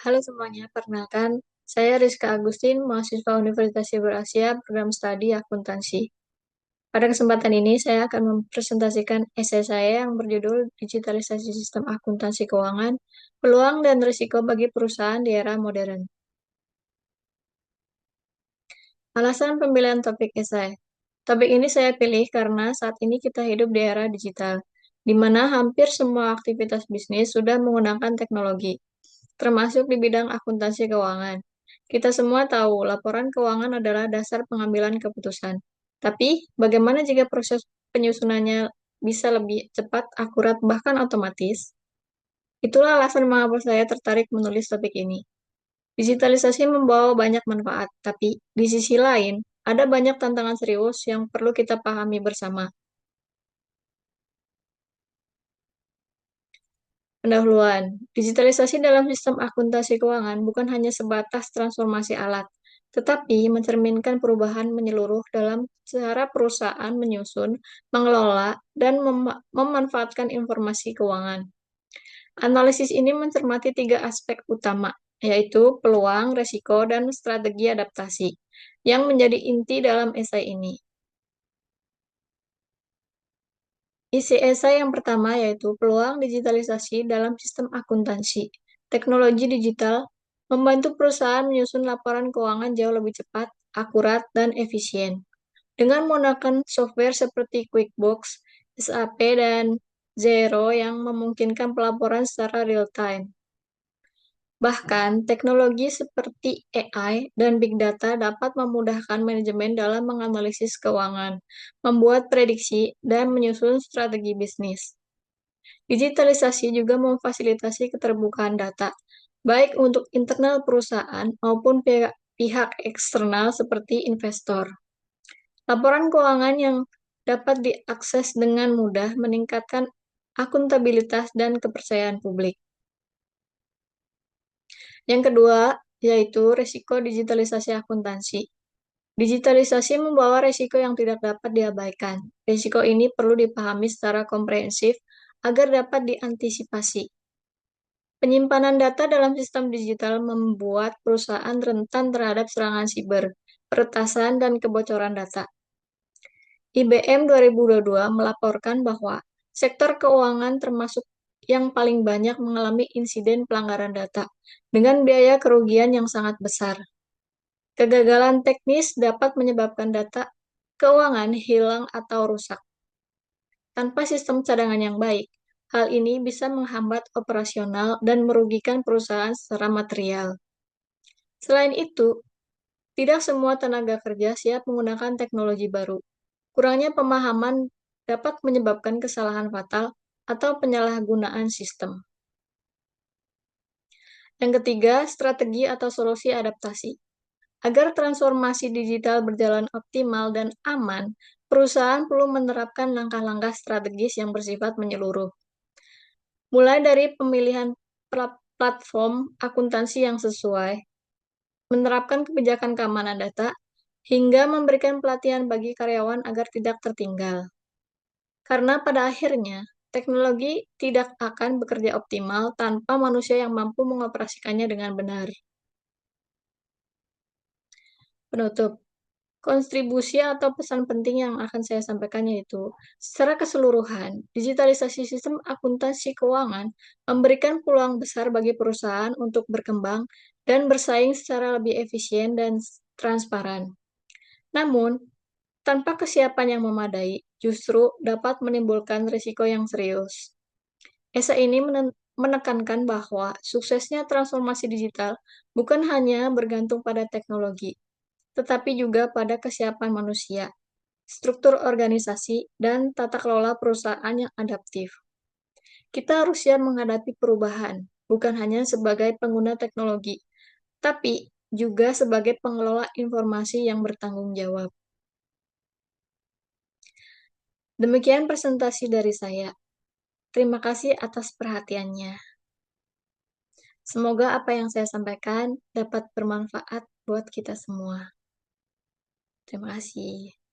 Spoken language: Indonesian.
Halo semuanya, perkenalkan, saya Rizka Agustin, mahasiswa Universitas Siber Asia, program studi akuntansi. Pada kesempatan ini, saya akan mempresentasikan esai saya yang berjudul Digitalisasi Sistem Akuntansi Keuangan, Peluang dan Risiko bagi Perusahaan di Era Modern. Alasan pemilihan topik esai. Topik ini saya pilih karena saat ini kita hidup di era digital, di mana hampir semua aktivitas bisnis sudah menggunakan teknologi, termasuk di bidang akuntansi keuangan. Kita semua tahu laporan keuangan adalah dasar pengambilan keputusan. Tapi, bagaimana jika proses penyusunannya bisa lebih cepat, akurat, bahkan otomatis? Itulah alasan mengapa saya tertarik menulis topik ini. Digitalisasi membawa banyak manfaat, tapi di sisi lain, ada banyak tantangan serius yang perlu kita pahami bersama. Pendahuluan, digitalisasi dalam sistem akuntansi keuangan bukan hanya sebatas transformasi alat, tetapi mencerminkan perubahan menyeluruh dalam cara perusahaan menyusun, mengelola, dan memanfaatkan informasi keuangan. Analisis ini mencermati tiga aspek utama, yaitu peluang, resiko, dan strategi adaptasi, yang menjadi inti dalam esai ini. Isi esai yang pertama yaitu peluang digitalisasi dalam sistem akuntansi. Teknologi digital membantu perusahaan menyusun laporan keuangan jauh lebih cepat, akurat, dan efisien. Dengan menggunakan software seperti QuickBooks, SAP, dan Xero yang memungkinkan pelaporan secara real-time. Bahkan, teknologi seperti AI dan Big Data dapat memudahkan manajemen dalam menganalisis keuangan, membuat prediksi, dan menyusun strategi bisnis. Digitalisasi juga memfasilitasi keterbukaan data, baik untuk internal perusahaan maupun pihak eksternal seperti investor. Laporan keuangan yang dapat diakses dengan mudah meningkatkan akuntabilitas dan kepercayaan publik. Yang kedua, yaitu resiko digitalisasi akuntansi. Digitalisasi membawa resiko yang tidak dapat diabaikan. Resiko ini perlu dipahami secara komprehensif agar dapat diantisipasi. Penyimpanan data dalam sistem digital membuat perusahaan rentan terhadap serangan siber, peretasan, dan kebocoran data. IBM 2022 melaporkan bahwa sektor keuangan termasuk yang paling banyak mengalami insiden pelanggaran data, dengan biaya kerugian yang sangat besar. Kegagalan teknis dapat menyebabkan data keuangan hilang atau rusak. Tanpa sistem cadangan yang baik, hal ini bisa menghambat operasional dan merugikan perusahaan secara material. Selain itu, tidak semua tenaga kerja siap menggunakan teknologi baru. Kurangnya pemahaman dapat menyebabkan kesalahan fatal atau penyalahgunaan sistem. Yang ketiga, strategi atau solusi adaptasi. Agar transformasi digital berjalan optimal dan aman, perusahaan perlu menerapkan langkah-langkah strategis yang bersifat menyeluruh. Mulai dari pemilihan platform akuntansi yang sesuai, menerapkan kebijakan keamanan data, hingga memberikan pelatihan bagi karyawan agar tidak tertinggal. Karena pada akhirnya, teknologi tidak akan bekerja optimal tanpa manusia yang mampu mengoperasikannya dengan benar. Penutup. Kontribusi atau pesan penting yang akan saya sampaikan yaitu, secara keseluruhan, digitalisasi sistem akuntansi keuangan memberikan peluang besar bagi perusahaan untuk berkembang dan bersaing secara lebih efisien dan transparan. Namun, tanpa kesiapan yang memadai, justru dapat menimbulkan risiko yang serius. Esai ini menekankan bahwa suksesnya transformasi digital bukan hanya bergantung pada teknologi, tetapi juga pada kesiapan manusia, struktur organisasi, dan tata kelola perusahaan yang adaptif. Kita harus siap menghadapi perubahan, bukan hanya sebagai pengguna teknologi, tapi juga sebagai pengelola informasi yang bertanggung jawab. Demikian presentasi dari saya. Terima kasih atas perhatiannya. Semoga apa yang saya sampaikan dapat bermanfaat buat kita semua. Terima kasih.